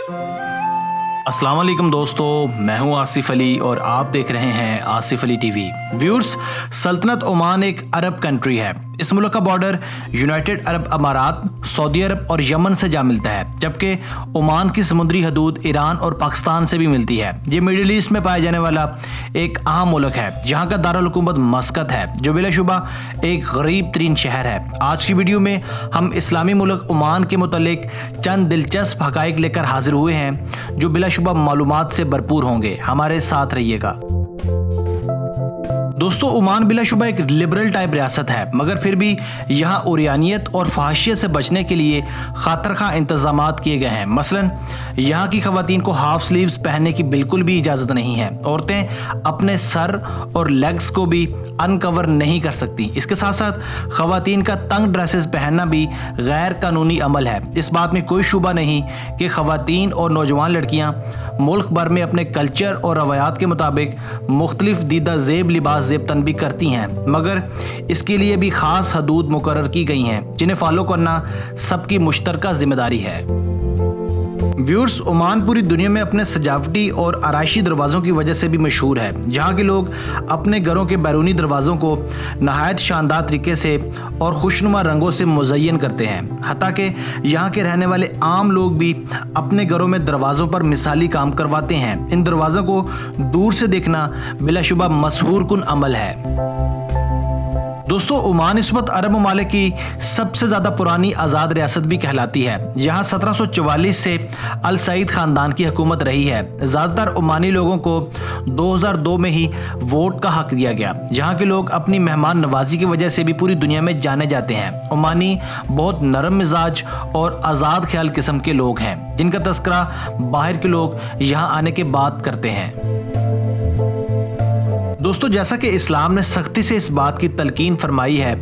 अस्सलाम वालेकुम दोस्तों, मैं हूं आसिफ अली और आप देख रहे हैं आसिफ अली टीवी। व्यूअर्स, सल्तनत ओमान एक अरब कंट्री है। इस मुल्क का बॉर्डर यूनाइटेड अरब अमारात, सऊदी अरब और यमन से जा मिलता है, जबकि ओमान की समुद्री हदूद ईरान और पाकिस्तान से भी मिलती है। ये मिडिल ईस्ट में पाया जाने वाला एक अहम मुल्क है, जहाँ का दारुल हुकूमत मस्कत है, जो बिलाशुबा एक गरीब तरीन शहर है। आज की वीडियो में हम इस्लामी मुल्क ओमान के मुतालिक चंद दिलचस्प हकाइक लेकर हाजिर हुए हैं, जो बिलाशुबा मालूमात से भरपूर होंगे। हमारे साथ रहिएगा। दोस्तों, ओमान बिलाशुबा एक लिबरल टाइप रियासत है, मगर फिर भी यहाँ उरियानियत और फहाशियत से बचने के लिए खातरखा इंतजामात किए गए हैं। मसलन यहाँ की खवातीन को हाफ स्लीव्स पहनने की बिल्कुल भी इजाज़त नहीं है। औरतें अपने सर और लेग्स को भी अनकवर नहीं कर सकती। इसके साथ साथ खवातीन का तंग ड्रेसेस पहनना भी गैर कानूनी अमल है। इस बात में कोई शुबा नहीं कि खवातीन और नौजवान लड़कियाँ मुल्क भर में अपने कल्चर और रवायात के मुताबिक मुख्तलिफ दीदा ज़ेब लिबास ज़ेबतन भी करती हैं, मगर इसके लिए भी ख़ास हदूद मुकर्रर की गई हैं, जिन्हें फॉलो करना सबकी मुश्तरका जिम्मेदारी है। व्यूअर्स, ओमान पूरी दुनिया में अपने सजावटी और आराइशी दरवाज़ों की वजह से भी मशहूर है, जहाँ के लोग अपने घरों के बैरूनी दरवाज़ों को नहायत शानदार तरीके से और खुशनुमा रंगों से मुज़य्यन करते हैं। हत्ता कि यहाँ के रहने वाले आम लोग भी अपने घरों में दरवाज़ों पर मिसाली काम करवाते हैं। इन दरवाज़ों को दूर से देखना बिलाशुबा मशहूर कुन अमल है। दोस्तों, ओमान इस वक्त अरब ममालिक की सबसे ज़्यादा पुरानी आज़ाद रियासत भी कहलाती है। यहाँ 1744 से अल सईद ख़ानदान की हुकूमत रही है। ज़्यादातर ओमानी लोगों को 2002 में ही वोट का हक दिया गया। यहाँ के लोग अपनी मेहमान नवाजी की वजह से भी पूरी दुनिया में जाने जाते हैं। ओमानी बहुत नरम मिजाज और आज़ाद ख्याल किस्म के लोग हैं, जिनका तस्करा बाहर के लोग यहाँ आने के बाद करते हैं। दोस्तों, जैसा कि इस्लाम ने सख्ती से इस बात की तलकीन फरमाई है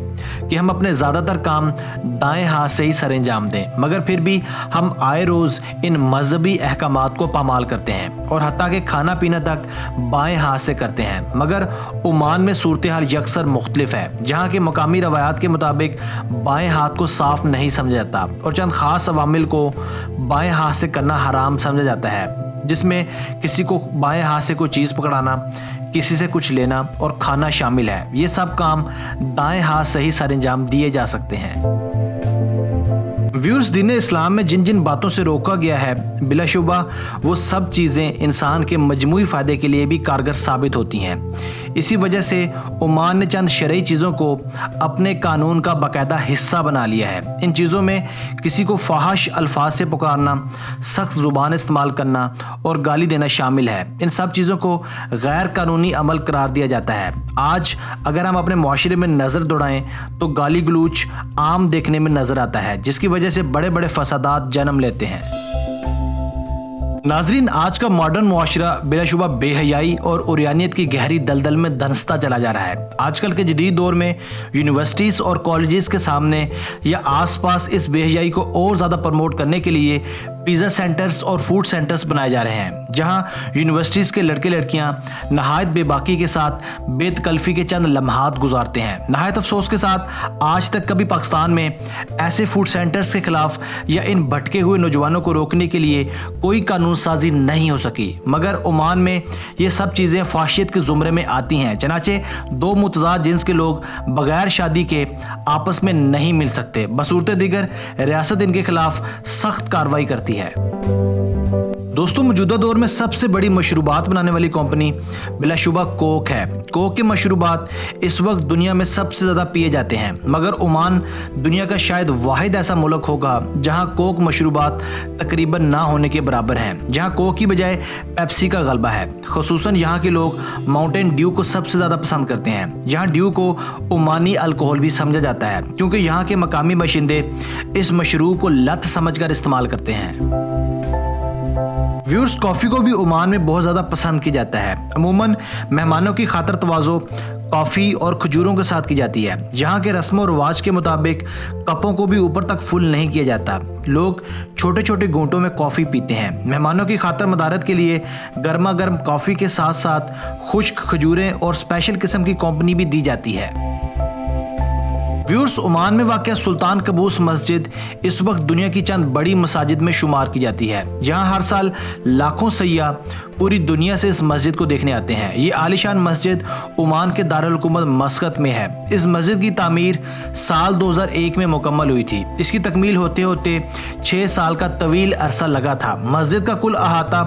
कि हम अपने ज़्यादातर काम दाएं हाथ से ही सरअंजाम दें, मगर फिर भी हम आए रोज़ इन मजहबी अहकामात को पामाल करते हैं और हत्ता कि खाना पीना तक बाएं हाथ से करते हैं। मगर ओमान में सूरत हाल यकसर मुख्तलिफ है, जहाँ के मकामी रवायात के मुताबिक बाएं हाथ को साफ नहीं समझा जाता और चंद ख़ास अवामिल को बाएं हाथ से करना हराम समझा जाता है, जिसमें किसी को बाएं हाथ से कोई चीज़ पकड़ाना, किसी से कुछ लेना और खाना शामिल है। ये सब काम दाएं हाथ से ही सरअंजाम दिए जा सकते हैं। व्यूअर्स, दीन इस्लाम में जिन जिन बातों से रोका गया है, बिलाशुबा वो सब चीज़ें इंसान के मजमूई फ़ायदे के लिए भी कारगर साबित होती हैं। इसी वजह से ओमान ने चंद शरई चीज़ों को अपने कानून का बाकायदा हिस्सा बना लिया है। इन चीज़ों में किसी को फाहश अल्फाज से पुकारना, सख्त ज़ुबान इस्तेमाल करना और गाली देना शामिल है। इन सब चीज़ों को गैर कानूनी अमल करार दिया जाता है। आज अगर हम अपने मुआशरे में नज़र दौड़ाएं तो गाली गलूच आम देखने में नज़र आता है, जिसकी वजह से बड़े बड़े फसादात जन्म लेते हैं। नाजरीन, आज का मॉडर्न मुआशरा बिलाशुबा बेहयाई और उरियानियत की गहरी दलदल में धंसता चला जा रहा है। आजकल के जदीद दौर में यूनिवर्सिटीज़ और कॉलेजेस के सामने या आसपास इस बेहयाई को और ज़्यादा प्रमोट करने के लिए पिज़्ज़ा सेंटर्स और फूड सेंटर्स बनाए जा रहे हैं, जहां यूनिवर्सिटीज़ के लड़के लड़कियां नहायत बेबाकी के साथ बेतकल्फ़ी के चंद लम्हात गुजारते हैं। नहायत अफसोस के साथ आज तक कभी पाकिस्तान में ऐसे फूड सेंटर्स के खिलाफ या इन भटके हुए नौजवानों को रोकने के लिए कोई कानून साजी नहीं हो सकी, मगर ओमान में ये सब चीज़ें फाशियत के ज़ुमरे में आती हैं। चनाचे दो मुतज़ाद जिन्स के लोग बगैर शादी के आपस में नहीं मिल सकते। बसूरत दीगर रियासत इनके खिलाफ सख्त कार्रवाई करती है। दोस्तों, मौजूदा दौर में सबसे बड़ी मशरूबात बनाने वाली कंपनी बिलाशुबा कोक है। कोक के मशरूबात इस वक्त दुनिया में सबसे ज़्यादा पिए जाते हैं, मगर ओमान दुनिया का शायद वाहिद ऐसा मुल्क होगा जहां कोक मशरूबात तकरीबन ना होने के बराबर हैं, जहां कोक की बजाय पेप्सी का गलबा है। खुसूसन यहाँ के लोग माउंटेन ड्यू को सबसे ज़्यादा पसंद करते हैं, जहाँ ड्यू को ओमानी अल्कोहल भी समझा जाता है, क्योंकि यहाँ के मकामी बाशिंदे इस मशरूब को लत समझकर इस्तेमाल करते हैं। व्यूअर्स, कॉफ़ी को भी ओमान में बहुत ज़्यादा पसंद किया जाता है। अमूमन मेहमानों की खातर तवाज़ो कॉफ़ी और खजूरों के साथ की जाती है। यहाँ के रस्म और रिवाज के मुताबिक कपों को भी ऊपर तक फुल नहीं किया जाता। लोग छोटे छोटे घूंटों में कॉफ़ी पीते हैं। मेहमानों की खातर मदारत के लिए गर्मा गर्म कॉफ़ी के साथ साथ खुश्क खजूरें और स्पेशल किस्म की कंपनी भी दी जाती है। व्यूअर्स, ओमान में वाक़या सुल्तान कबूस मस्जिद इस वक्त दुनिया की चंद बड़ी मसाजिद में शुमार की जाती है। यहाँ हर साल लाखों सैयाह पूरी दुनिया से इस मस्जिद को देखने आते हैं। ये आलीशान मस्जिद ओमान के दारुल हुकूमत मस्कत में है। इस मस्जिद की तामीर साल 2001 में मुकम्मल हुई थी। इसकी तकमील होते होते 6 साल का तवील अरसा लगा था। मस्जिद का कुल अहाता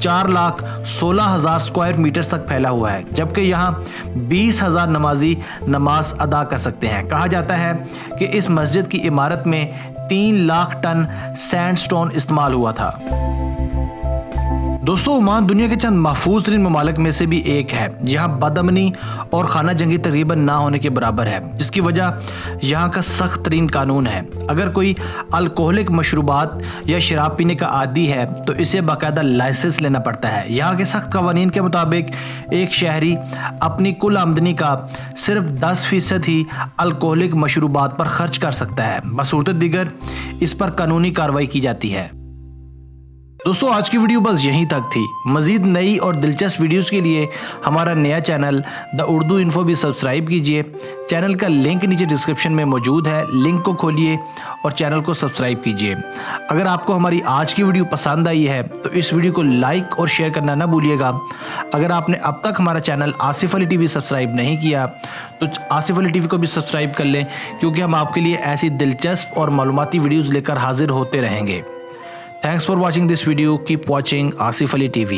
4,16,000 स्क्वायर मीटर तक फैला हुआ है, जबकि यहाँ 20,000 नमाजी नमाज अदा कर सकते हैं। कहा जाता है कि इस मस्जिद की इमारत में 3 लाख टन सैंडस्टोन इस्तेमाल हुआ था। दोस्तों, ओमान दुनिया के चंद महफूज तरीन ममालिक में से भी एक है। यहाँ बदअमनी और खाना जंगी तकरीबन ना होने के बराबर है, जिसकी वजह यहाँ का सख्त तरीन कानून है। अगर कोई अल्कोहलिक मशरूबात या शराब पीने का आदी है तो इसे बाकायदा लाइसेंस लेना पड़ता है। यहाँ के सख्त कवानीन के मुताबिक एक शहरी अपनी कुल आमदनी का सिर्फ 10% ही अल्कोहलिक मशरूबात पर खर्च कर सकता है। बसूरत दीगर इस पर कानूनी कार्रवाई की जाती है। दोस्तों, आज की वीडियो बस यहीं तक थी। मजीद नई और दिलचस्प वीडियोस के लिए हमारा नया चैनल द उर्दू इन्फो भी सब्सक्राइब कीजिए। चैनल का लिंक नीचे डिस्क्रिप्शन में मौजूद है, लिंक को खोलिए और चैनल को सब्सक्राइब कीजिए। अगर आपको हमारी आज की वीडियो पसंद आई है तो इस वीडियो को लाइक और शेयर करना ना भूलिएगा। अगर आपने अब तक हमारा channel Asif Ali TV subscribe नहीं किया तो आसिफ अली टीवी को भी सब्सक्राइब कर लें, क्योंकि हम आपके लिए ऐसी दिलचस्प और मालूमाती वीडियोज़ लेकर हाजिर होते रहेंगे। Thanks for watching this video. Keep watching Asif Ali TV.